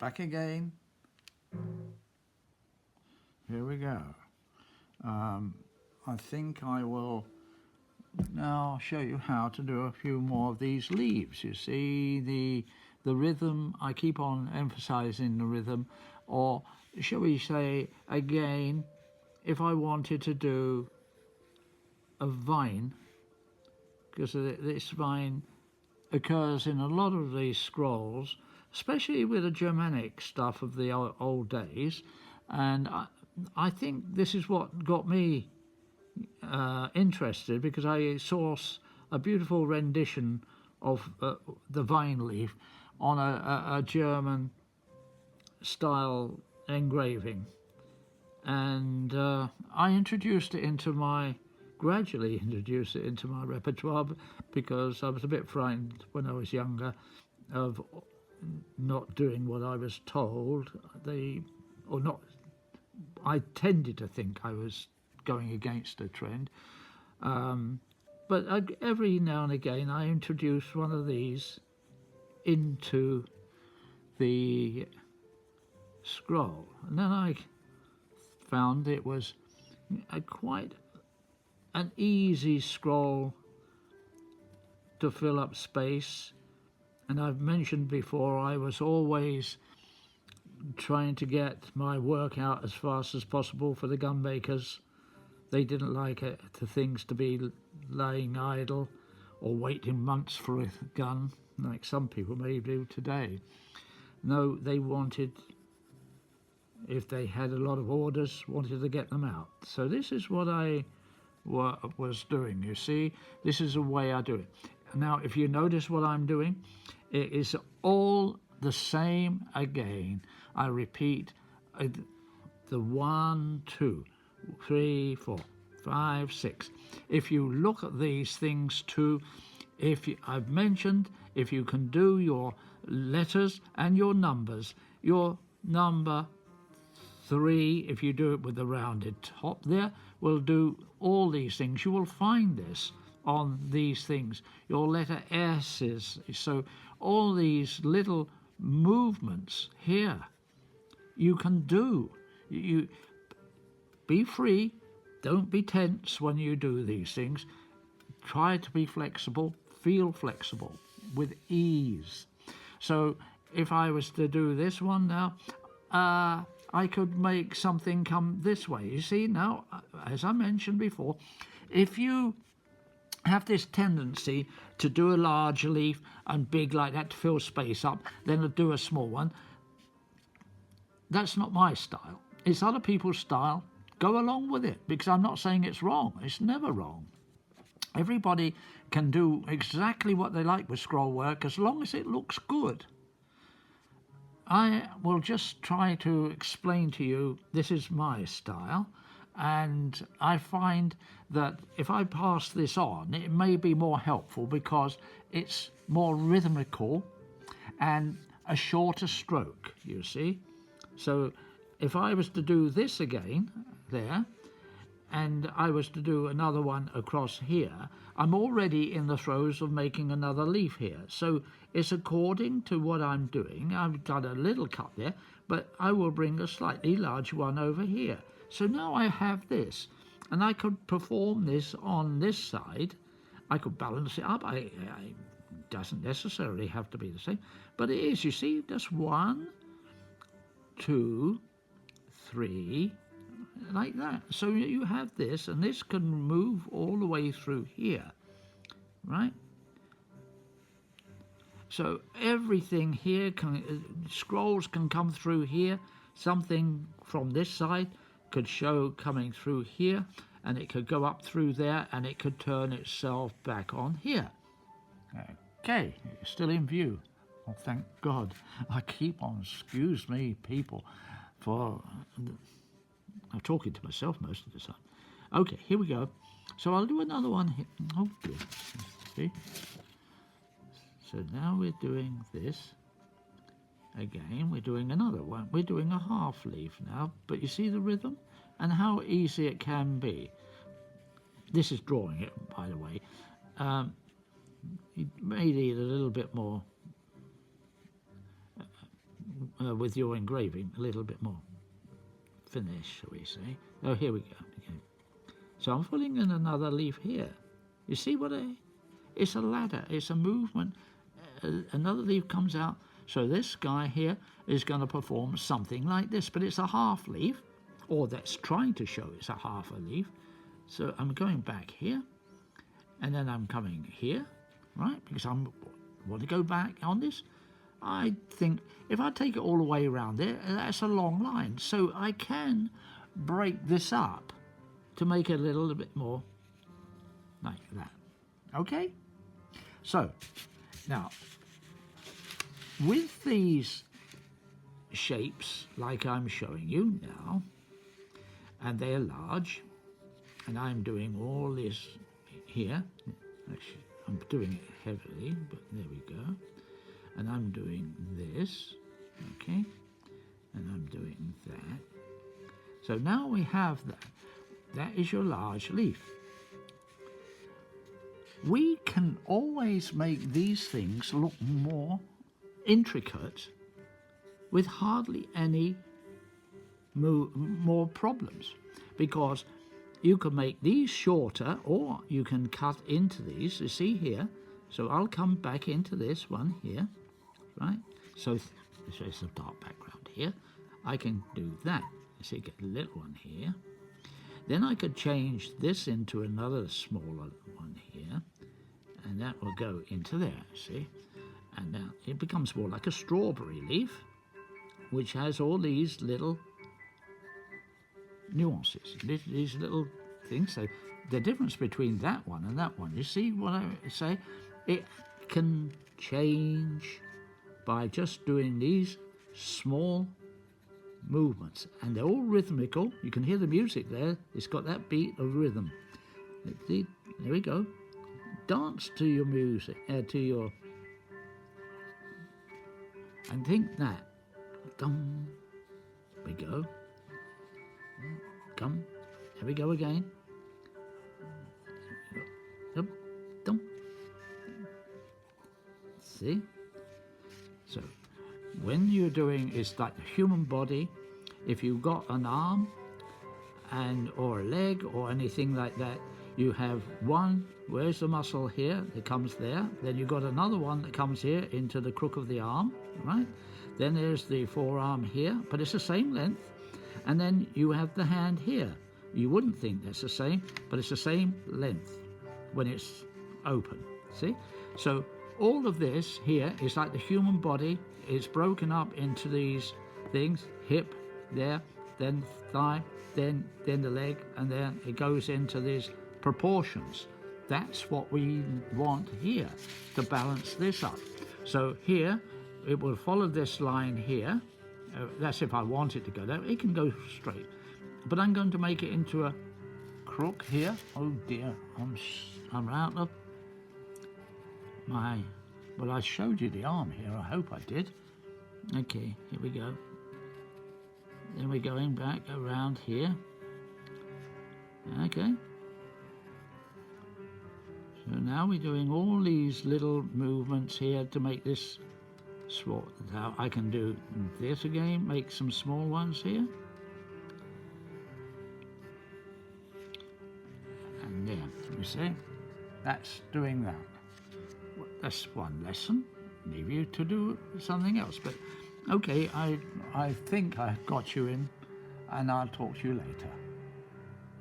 back again. Here we go. I think I will now show you how to do a few more of these leaves. You see the rhythm, I keep on emphasizing the rhythm, or shall we say again, if I wanted to do a vine, because this vine occurs in a lot of these scrolls, especially with the Germanic stuff of the old days, and I think this is what got me interested, because I saw a beautiful rendition of the vine leaf on a German style engraving, and I gradually introduced it into my repertoire, because I was a bit frightened when I was younger of not doing what I was told. I tended to think I was going against a trend, but every now and again I introduce one of these into the scroll, and then I found it was quite an easy scroll to fill up space. And I've mentioned before, I was always trying to get my work out as fast as possible for the gun makers. They didn't like the things to be laying idle or waiting months for a gun, like some people may do today. No, they wanted, if they had a lot of orders, wanted to get them out. So this is what I was doing. You see, this is the way I do it. Now, if you notice what I'm doing, it is all the same again. I repeat the 1, 2, 3, 4, 5, 6. If you look at these things too, I've mentioned, if you can do your letters and your numbers, your number 3, if you do it with the rounded top there, will do all these things. You will find this on these things. Your letter S is, so all these little movements here you can do. You be free, don't be tense when you do these things. Try to be flexible, feel flexible with ease. So if I was to do this one now, I could make something come this way. You see, now, as I mentioned before, if you have this tendency to do a large leaf and big like that to fill space up, then do a small one, that's not my style. It's other people's style. Go along with it, because I'm not saying it's wrong. It's never wrong. Everybody can do exactly what they like with scroll work as long as it looks good. I will just try to explain to you, this is my style, and I find that if I pass this on, it may be more helpful because it's more rhythmical and a shorter stroke, you see. So if I was to do this again there, and I was to do another one across here, I'm already in the throes of making another leaf here. So it's according to what I'm doing. I've done a little cut there, but I will bring a slightly large one over here. So now I have this, and I could perform this on this side. I could balance it up. It doesn't necessarily have to be the same, but it is, you see, just 1, 2, 3, like that. So you have this, and this can move all the way through here, right? So everything here scrolls can come through here. Something from this side could show coming through here, and it could go up through there, and it could turn itself back on here. Okay, it's still in view. Oh, thank God. I keep on, excuse me, people, for I'm talking to myself most of the time. Okay, here we go. So I'll do another one here. Oh, good. See? So now we're doing this. Again, we're doing another one. We're doing a half leaf now, but you see the rhythm and how easy it can be. This is drawing it, by the way. You may need a little bit more with your engraving a little bit more finish, shall we say. Oh, here we go. Okay. So I'm putting in another leaf here. You see what it's a ladder, it's a movement. Another leaf comes out. So this guy here is going to perform something like this, but it's a half leaf, or that's trying to show it's a half a leaf. So I'm going back here, and then I'm coming here, right? Because I want to go back on this. I think if I take it all the way around there, that's a long line. So I can break this up to make it a little bit more like that. Okay? So, now, with these shapes, like I'm showing you now, and they're large, and I'm doing all this here. Actually, I'm doing it heavily, but there we go. And I'm doing this, okay? And I'm doing that. So now we have that. That is your large leaf. We can always make these things look more intricate with hardly any more problems, because you can make these shorter, or you can cut into these. You see here, so I'll come back into this one here, right? So it's a dark background here. I can do that. You see, get a little one here. Then I could change this into another smaller one here, and that will go into there, see? And now it becomes more like a strawberry leaf, which has all these little nuances, these little things. So the difference between that one and that one, you see what I say? It can change by just doing these small movements, and they're all rhythmical. You can hear the music there. It's got that beat of rhythm. See, there we go. Dance to your music, to your, and think that. Dum, we go. Come, here we go again. Dum, dum. See? So, when you're doing, it's like the human body. If you've got an arm or a leg or anything like that, you have one, where's the muscle here? It comes there. Then you've got another one that comes here into the crook of the arm, right? Then there's the forearm here, but it's the same length. And then you have the hand here. You wouldn't think that's the same, but it's the same length when it's open, see? So all of this here is like the human body. It's broken up into these things, hip there, then thigh, then the leg, and then it goes into these proportions. That's what we want here to balance this up. So here, it will follow this line here. That's if I want it to go there. It can go straight. But I'm going to make it into a crook here. Oh dear, I'm out of my... Well, I showed you the arm here. I hope I did. Okay, here we go. Then we're going back around here. Okay. So now we're doing all these little movements here to make this sword. Now I can do this again, make some small ones here. And there, you see? That's doing that. That's one lesson. Leave you to do something else. But okay, I think I've got you in, and I'll talk to you later.